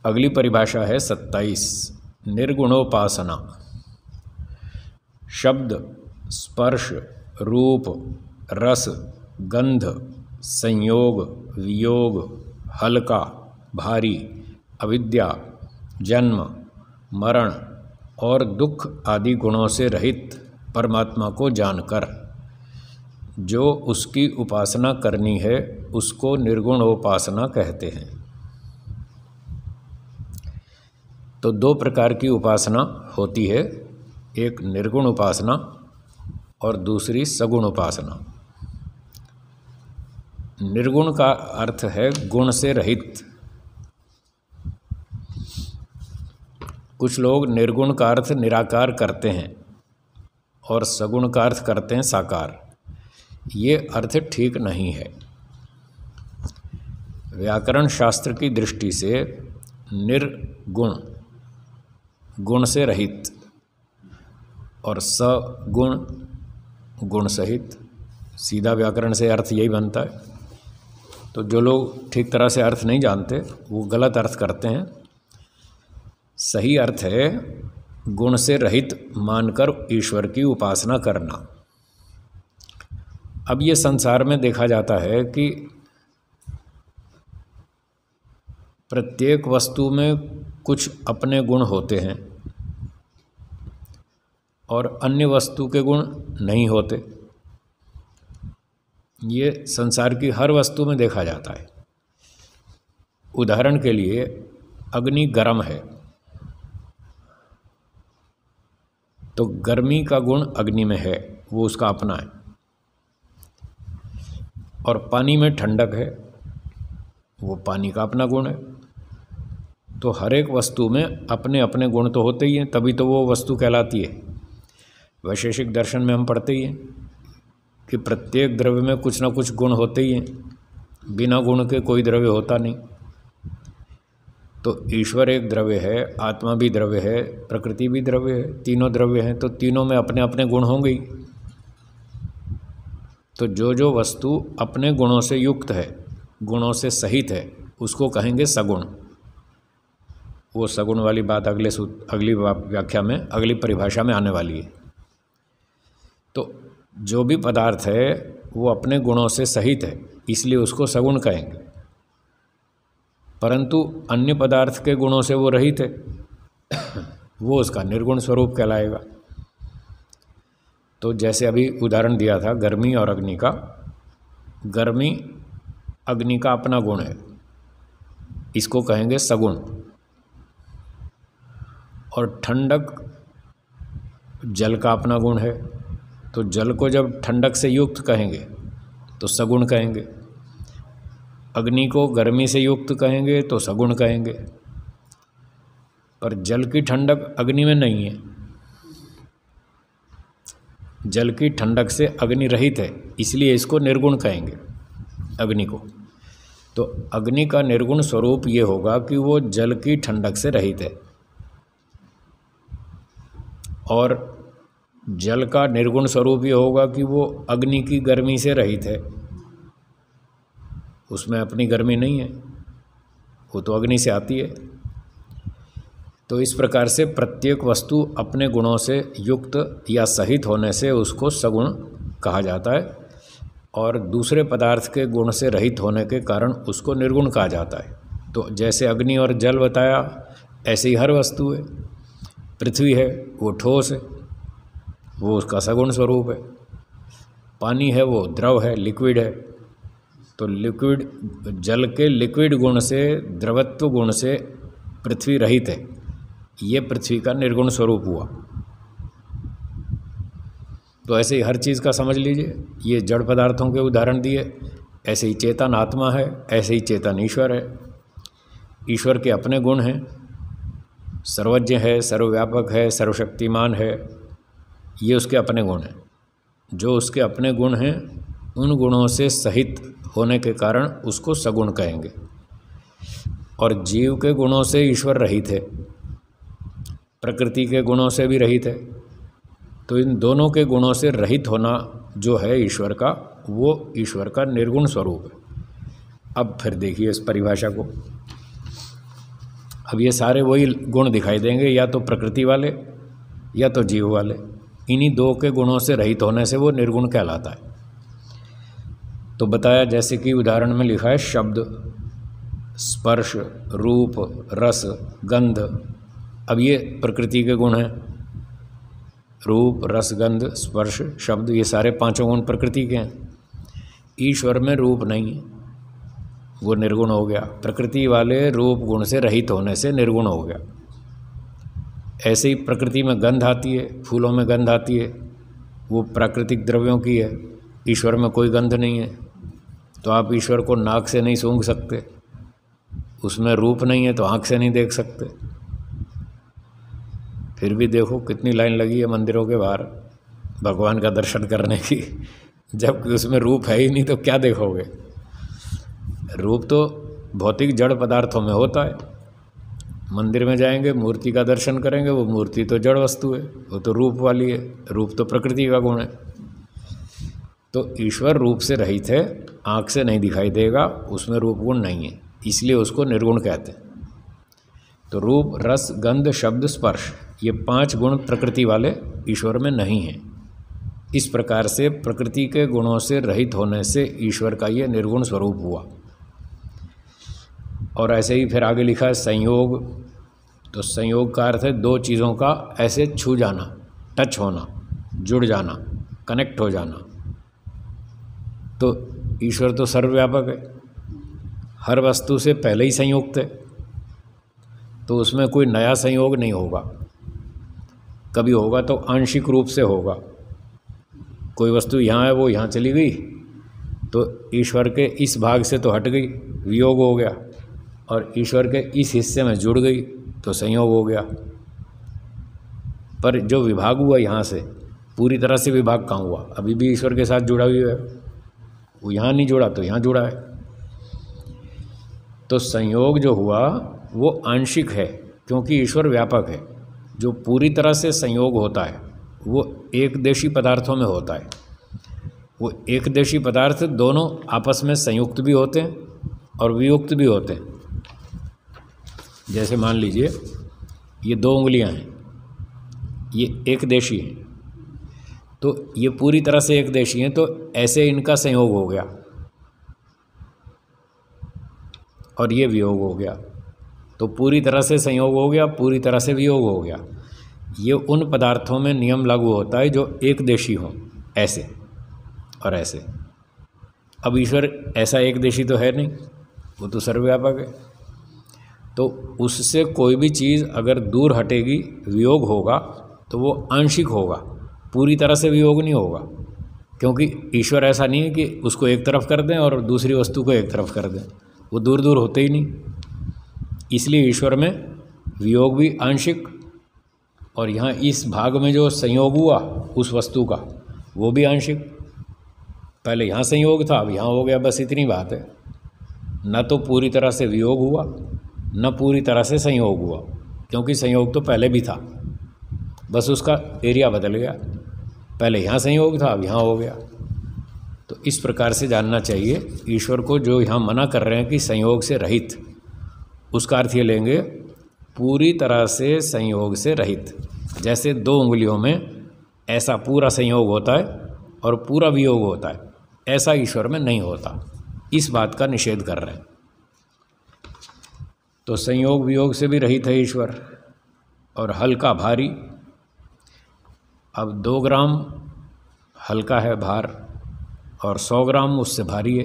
अगली परिभाषा है 27 निर्गुणोपासना। शब्द, स्पर्श, रूप, रस, गंध, संयोग, वियोग, हल्का, भारी, अविद्या, जन्म, मरण और दुख आदि गुणों से रहित परमात्मा को जानकर जो उसकी उपासना करनी है उसको निर्गुणोपासना कहते हैं। तो दो प्रकार की उपासना होती है, एक निर्गुण उपासना और दूसरी सगुण उपासना। निर्गुण का अर्थ है गुण से रहित। कुछ लोग निर्गुण का अर्थ निराकार करते हैं और सगुण का अर्थ करते हैं साकार। ये अर्थ ठीक नहीं है। व्याकरण शास्त्र की दृष्टि से निर्गुण गुण से रहित और सगुण गुण सहित, सीधा व्याकरण से अर्थ यही बनता है। तो जो लोग ठीक तरह से अर्थ नहीं जानते वो गलत अर्थ करते हैं। सही अर्थ है गुण से रहित मानकर ईश्वर की उपासना करना। अब ये संसार में देखा जाता है कि प्रत्येक वस्तु में कुछ अपने गुण होते हैं और अन्य वस्तु के गुण नहीं होते। ये संसार की हर वस्तु में देखा जाता है। उदाहरण के लिए अग्नि गर्म है तो गर्मी का गुण अग्नि में है, वो उसका अपना है। और पानी में ठंडक है, वो पानी का अपना गुण है। तो हर एक वस्तु में अपने अपने गुण तो होते ही हैं, तभी तो वो वस्तु कहलाती है। वैशेषिक दर्शन में हम पढ़ते ही हैं कि प्रत्येक द्रव्य में कुछ ना कुछ गुण होते ही हैं, बिना गुण के कोई द्रव्य होता नहीं। तो ईश्वर एक द्रव्य है, आत्मा भी द्रव्य है, प्रकृति भी द्रव्य है, तीनों द्रव्य हैं, तो तीनों में अपने अपने गुण होंगे ही। तो जो जो वस्तु अपने गुणों से युक्त है, गुणों से सहित है, उसको कहेंगे सगुण। वो सगुण वाली बात अगली व्याख्या में, अगली परिभाषा में आने वाली है। तो जो भी पदार्थ है वो अपने गुणों से सहित है, इसलिए उसको सगुण कहेंगे। परंतु अन्य पदार्थ के गुणों से वो रहित है, वो उसका निर्गुण स्वरूप कहलाएगा। तो जैसे अभी उदाहरण दिया था गर्मी और अग्नि का, गर्मी अग्नि का अपना गुण है, इसको कहेंगे सगुण। और ठंडक जल का अपना गुण है, तो जल को जब ठंडक से युक्त कहेंगे तो सगुण कहेंगे। अग्नि को गर्मी से युक्त कहेंगे तो सगुण कहेंगे। पर जल की ठंडक अग्नि में नहीं है, जल की ठंडक से अग्नि रहित है, इसलिए इसको निर्गुण कहेंगे अग्नि को। तो अग्नि का निर्गुण स्वरूप ये होगा कि वो जल की ठंडक से रहित है, और जल का निर्गुण स्वरूप ये होगा कि वो अग्नि की गर्मी से रहित है, उसमें अपनी गर्मी नहीं है, वो तो अग्नि से आती है। तो इस प्रकार से प्रत्येक वस्तु अपने गुणों से युक्त या सहित होने से उसको सगुण कहा जाता है, और दूसरे पदार्थ के गुण से रहित होने के कारण उसको निर्गुण कहा जाता है। तो जैसे अग्नि और जल बताया, ऐसे ही हर वस्तु है। पृथ्वी है वो ठोस है, वो उसका सगुण स्वरूप है। पानी है वो द्रव है, लिक्विड है। तो लिक्विड, जल के लिक्विड गुण से, द्रवत्व गुण से पृथ्वी रहित है, ये पृथ्वी का निर्गुण स्वरूप हुआ। तो ऐसे ही हर चीज़ का समझ लीजिए। ये जड़ पदार्थों के उदाहरण दिए, ऐसे ही चेतन आत्मा है, ऐसे ही चेतन ईश्वर है। ईश्वर के अपने गुण हैं, सर्वज्ञ है, सर्वव्यापक है, सर्वशक्तिमान है, ये उसके अपने गुण हैं। जो उसके अपने गुण हैं उन गुणों से सहित होने के कारण उसको सगुण कहेंगे। और जीव के गुणों से ईश्वर रहित है, प्रकृति के गुणों से भी रहित है। तो इन दोनों के गुणों से रहित होना जो है ईश्वर का, वो ईश्वर का निर्गुण स्वरूप है। अब फिर देखिए इस परिभाषा को। अब ये सारे वही गुण दिखाई देंगे, या तो प्रकृति वाले या तो जीव वाले। इन्हीं दो के गुणों से रहित होने से वो निर्गुण कहलाता है। तो बताया, जैसे कि उदाहरण में लिखा है शब्द, स्पर्श, रूप, रस, गंध। अब ये प्रकृति के गुण हैं, रूप, रस, गंध, स्पर्श, शब्द, ये सारे पांचों गुण प्रकृति के हैं। ईश्वर में रूप नहीं है, वो निर्गुण हो गया। प्रकृति वाले रूप गुण से रहित होने से निर्गुण हो गया। ऐसे ही प्रकृति में गंध आती है, फूलों में गंध आती है, वो प्राकृतिक द्रव्यों की है। ईश्वर में कोई गंध नहीं है, तो आप ईश्वर को नाक से नहीं सूंघ सकते। उसमें रूप नहीं है तो आँख से नहीं देख सकते। फिर भी देखो कितनी लाइन लगी है मंदिरों के बाहर भगवान का दर्शन करने की, जबकि उसमें रूप है ही नहीं, तो क्या देखोगे। रूप तो भौतिक जड़ पदार्थों में होता है। मंदिर में जाएंगे, मूर्ति का दर्शन करेंगे, वो मूर्ति तो जड़ वस्तु है, वो तो रूप वाली है। रूप तो प्रकृति का गुण है। तो ईश्वर रूप से रहित है, आँख से नहीं दिखाई देगा, उसमें रूप गुण नहीं है, इसलिए उसको निर्गुण कहते हैं। तो रूप, रस, गंध, शब्द, स्पर्श, ये पांच गुण प्रकृति वाले ईश्वर में नहीं हैं। इस प्रकार से प्रकृति के गुणों से रहित होने से ईश्वर का ये निर्गुण स्वरूप हुआ। और ऐसे ही फिर आगे लिखा है संयोग। तो संयोग का अर्थ है दो चीज़ों का ऐसे छू जाना, टच होना, जुड़ जाना, कनेक्ट हो जाना। तो ईश्वर तो सर्वव्यापक है, हर वस्तु से पहले ही संयुक्त है, तो उसमें कोई नया संयोग नहीं होगा। कभी होगा तो आंशिक रूप से होगा। कोई वस्तु यहाँ है, वो यहाँ चली गई, तो ईश्वर के इस भाग से तो हट गई, वियोग हो गया, और ईश्वर के इस हिस्से में जुड़ गई तो संयोग हो गया। पर जो विभाग हुआ यहाँ से, पूरी तरह से विभाग कहाँ हुआ? अभी भी ईश्वर के साथ जुड़ा हुआ है, वो यहाँ नहीं जुड़ा तो यहाँ जुड़ा है। तो संयोग जो हुआ वो आंशिक है, क्योंकि ईश्वर व्यापक है। जो पूरी तरह से संयोग होता है वो एकदेशी पदार्थों में होता है। वो एकदेशी पदार्थ दोनों आपस में संयुक्त भी होते हैं और वियुक्त भी होते हैं। जैसे मान लीजिए ये दो उंगलियां हैं, ये एकदेशी हैं, तो ये पूरी तरह से एकदेशी हैं, तो ऐसे इनका संयोग हो गया और ये वियोग हो गया। तो पूरी तरह से संयोग हो गया, पूरी तरह से वियोग हो गया। ये उन पदार्थों में नियम लागू होता है जो एकदेशी हों, ऐसे और ऐसे। अब ईश्वर ऐसा एकदेशी तो है नहीं, वो तो सर्वव्यापक है। तो उससे कोई भी चीज़ अगर दूर हटेगी, वियोग होगा, तो वो आंशिक होगा, पूरी तरह से वियोग नहीं होगा। क्योंकि ईश्वर ऐसा नहीं है कि उसको एक तरफ कर दें और दूसरी वस्तु को एक तरफ कर दें, वो दूर दूर होते ही नहीं। इसलिए ईश्वर में वियोग भी आंशिक, और यहाँ इस भाग में जो संयोग हुआ उस वस्तु का, वो भी आंशिक। पहले यहाँ संयोग था, अब यहाँ हो गया, बस इतनी बात है। न तो पूरी तरह से वियोग हुआ, न पूरी तरह से संयोग हुआ, क्योंकि संयोग तो पहले भी था, बस उसका एरिया बदल गया। पहले यहाँ संयोग था, अब यहाँ हो गया। तो इस प्रकार से जानना चाहिए ईश्वर को। जो यहाँ मना कर रहे हैं कि संयोग से रहित, उसका अर्थ ये लेंगे पूरी तरह से संयोग से रहित। जैसे दो उंगलियों में ऐसा पूरा संयोग होता है और पूरा वियोग होता है, ऐसा ईश्वर में नहीं होता। इस बात का निषेध कर रहे हैं। तो संयोग वियोग से भी रहित है ईश्वर। और हल्का भारी, अब 2 ग्राम हल्का है भार और 100 ग्राम उससे भारी है।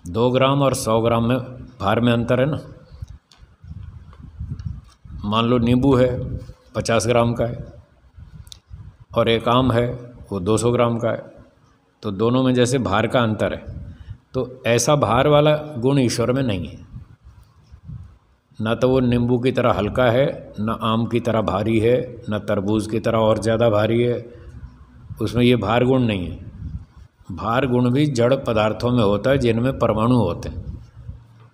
2 ग्राम और 100 ग्राम में भार में अंतर है ना। मान लो नींबू है 50 ग्राम का है और एक आम है वो 200 ग्राम का है, तो दोनों में जैसे भार का अंतर है, तो ऐसा भार वाला गुण ईश्वर में नहीं है। न तो वो नींबू की तरह हल्का है, न आम की तरह भारी है, न तरबूज की तरह और ज़्यादा भारी है। उसमें ये भार गुण नहीं है। भार गुण भी जड़ पदार्थों में होता है जिनमें परमाणु होते हैं।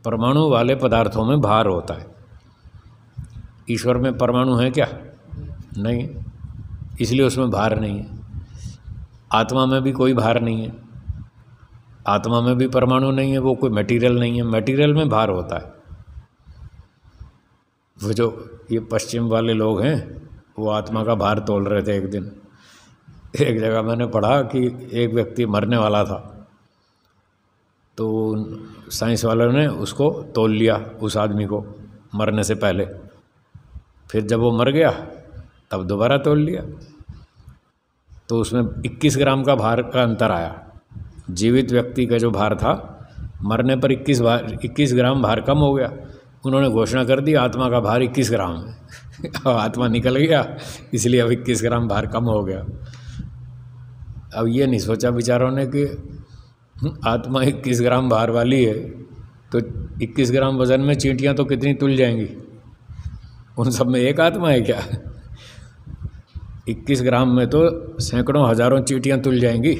परमाणु वाले पदार्थों में भार होता है। ईश्वर में परमाणु है क्या? नहीं, इसलिए उसमें भार नहीं है। आत्मा में भी कोई भार नहीं है। आत्मा में भी परमाणु नहीं है, वो कोई मटेरियल नहीं है। मटेरियल में भार होता है। वो जो ये पश्चिम वाले लोग हैं वो आत्मा का भार तोल रहे थे। एक दिन एक जगह मैंने पढ़ा कि एक व्यक्ति मरने वाला था, तो साइंस वालों ने उसको तोल लिया, उस आदमी को मरने से पहले। फिर जब वो मर गया तब दोबारा तोल लिया, तो उसमें 21 ग्राम का भार का अंतर आया। जीवित व्यक्ति का जो भार था, मरने पर 21 ग्राम भार कम हो गया। उन्होंने घोषणा कर दी आत्मा का भार 21 ग्राम है। आत्मा निकल गया, इसलिए अब 21 ग्राम भार कम हो गया। अब ये नहीं सोचा बेचारों ने कि आत्मा 21 ग्राम भार वाली है, तो 21 ग्राम वजन में चींटियाँ तो कितनी तुल जाएंगी, उन सब में एक आत्मा है क्या? 21 ग्राम में तो सैकड़ों हजारों चींटियाँ तुल जाएंगी,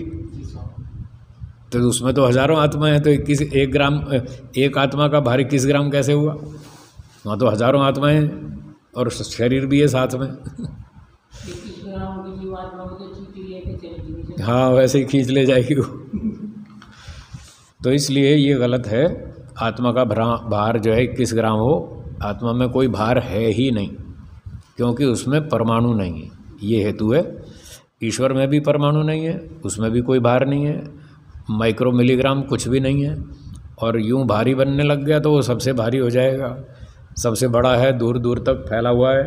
तो उसमें तो हजारों आत्मा है, तो 1 ग्राम एक आत्मा का भार 21 ग्राम कैसे हुआ? वहाँ तो हजारों आत्माएं हैं और शरीर भी है साथ में। हाँ, वैसे ही खींच ले जाएगी वो। तो इसलिए ये गलत है। आत्मा का भार जो है 21 ग्राम हो, आत्मा में कोई भार है ही नहीं, क्योंकि उसमें परमाणु नहीं है। ये हेतु है। ईश्वर में भी परमाणु नहीं है, उसमें भी कोई भार नहीं है, माइक्रो मिलीग्राम कुछ भी नहीं है। और यूं भारी बनने लग गया तो वो सबसे भारी हो जाएगा। सबसे बड़ा है, दूर दूर तक फैला हुआ है,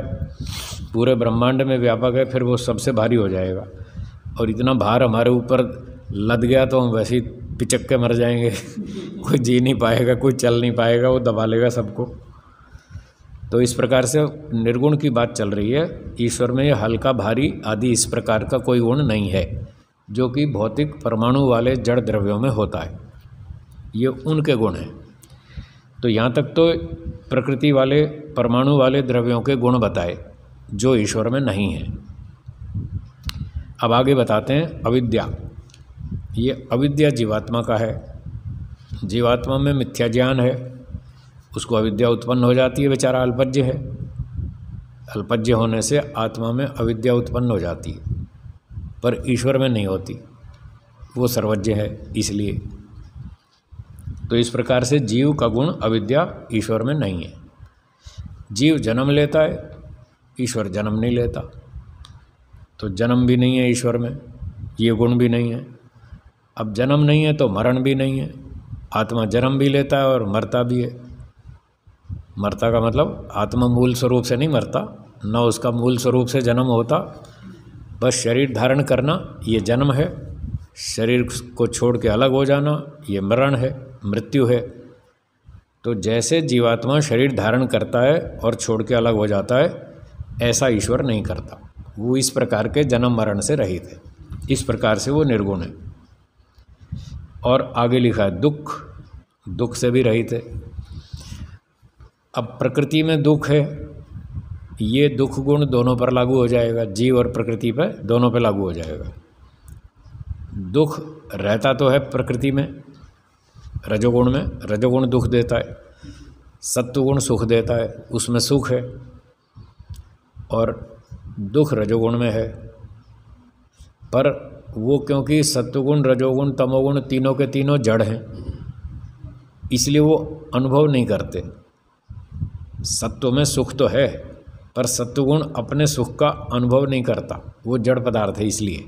पूरे ब्रह्मांड में व्यापक है, फिर वो सबसे भारी हो जाएगा। और इतना भार हमारे ऊपर लद गया तो हम वैसे ही पिचक के मर जाएंगे। कोई जी नहीं पाएगा, कोई चल नहीं पाएगा, वो दबा लेगा सबको। तो इस प्रकार से निर्गुण की बात चल रही है। ईश्वर में हल्का भारी आदि इस प्रकार का कोई गुण नहीं है, जो कि भौतिक परमाणु वाले जड़ द्रव्यों में होता है। ये उनके गुण हैं। तो यहाँ तक तो प्रकृति वाले परमाणु वाले द्रव्यों के गुण बताए जो ईश्वर में नहीं हैं। अब आगे बताते हैं अविद्या। ये अविद्या जीवात्मा का है। जीवात्मा में मिथ्या ज्ञान है, उसको अविद्या उत्पन्न हो जाती है, बेचारा अल्पज्ञ है। अल्पज्ञ होने से आत्मा में अविद्या उत्पन्न हो जाती है, पर ईश्वर में नहीं होती, वो सर्वज्ञ है इसलिए। तो इस प्रकार से जीव का गुण अविद्या ईश्वर में नहीं है। जीव जन्म लेता है, ईश्वर जन्म नहीं लेता। तो जन्म भी नहीं है ईश्वर में, ये गुण भी नहीं है। अब जन्म नहीं है तो मरण भी नहीं है। आत्मा जन्म भी लेता है और मरता भी है। मरता का मतलब आत्मा मूल स्वरूप से नहीं मरता, न उसका मूल स्वरूप से जन्म होता, बस शरीर धारण करना ये जन्म है, शरीर को छोड़ के अलग हो जाना ये मरण है, मृत्यु है। तो जैसे जीवात्मा शरीर धारण करता है और छोड़ के अलग हो जाता है, ऐसा ईश्वर नहीं करता। वो इस प्रकार के जन्म मरण से रहित है। इस प्रकार से वो निर्गुण है। और आगे लिखा है दुख, दुख से भी रहित है। अब प्रकृति में दुख है, ये दुख गुण दोनों पर लागू हो जाएगा, जीव और प्रकृति पर दोनों पर लागू हो जाएगा। दुख रहता तो है प्रकृति में, रजोगुण में, रजोगुण दुख देता है, सत्वगुण सुख देता है, उसमें सुख है। और दुख रजोगुण में है, पर वो क्योंकि सत्वगुण रजोगुण तमोगुण तीनों के तीनों जड़ हैं, इसलिए वो अनुभव नहीं करते। सत्व में सुख तो है, पर सत्वगुण अपने सुख का अनुभव नहीं करता, वो जड़ पदार्थ है, इसलिए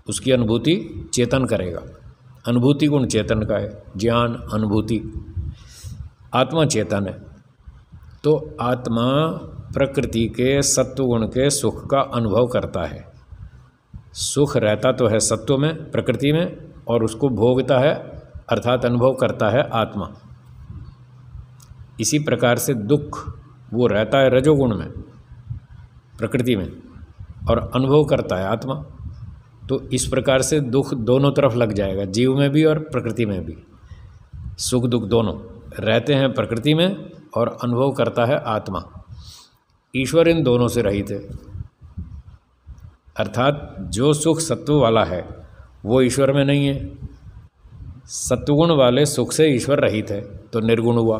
उसकी अनुभूति चेतन करेगा। अनुभूति गुण चेतन का है, ज्ञान अनुभूति। आत्मा चेतन है, तो आत्मा प्रकृति के सत्वगुण के सुख का अनुभव करता है। सुख रहता तो है सत्व में, प्रकृति में, और उसको भोगता है अर्थात अनुभव करता है आत्मा। इसी प्रकार से दुख वो रहता है रजोगुण में, प्रकृति में, और अनुभव करता है आत्मा। तो इस प्रकार से दुख दोनों तरफ लग जाएगा, जीव में भी और प्रकृति में भी। सुख दुख दोनों रहते हैं प्रकृति में और अनुभव करता है आत्मा। ईश्वर इन दोनों से रहित है, अर्थात जो सुख सत्व वाला है वो ईश्वर में नहीं है। सत्वगुण वाले सुख से ईश्वर रहित है, तो निर्गुण हुआ।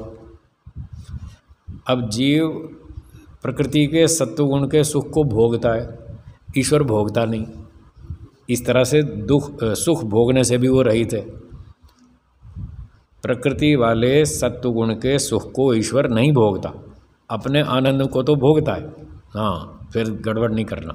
अब जीव प्रकृति के सत्वगुण के सुख को भोगता है, ईश्वर भोगता नहीं। इस तरह से सुख भोगने से भी वो रहित है। प्रकृति वाले सत्वगुण के सुख को ईश्वर नहीं भोगता, अपने आनंद को तो भोगता है, हाँ, फिर गड़बड़ नहीं करना।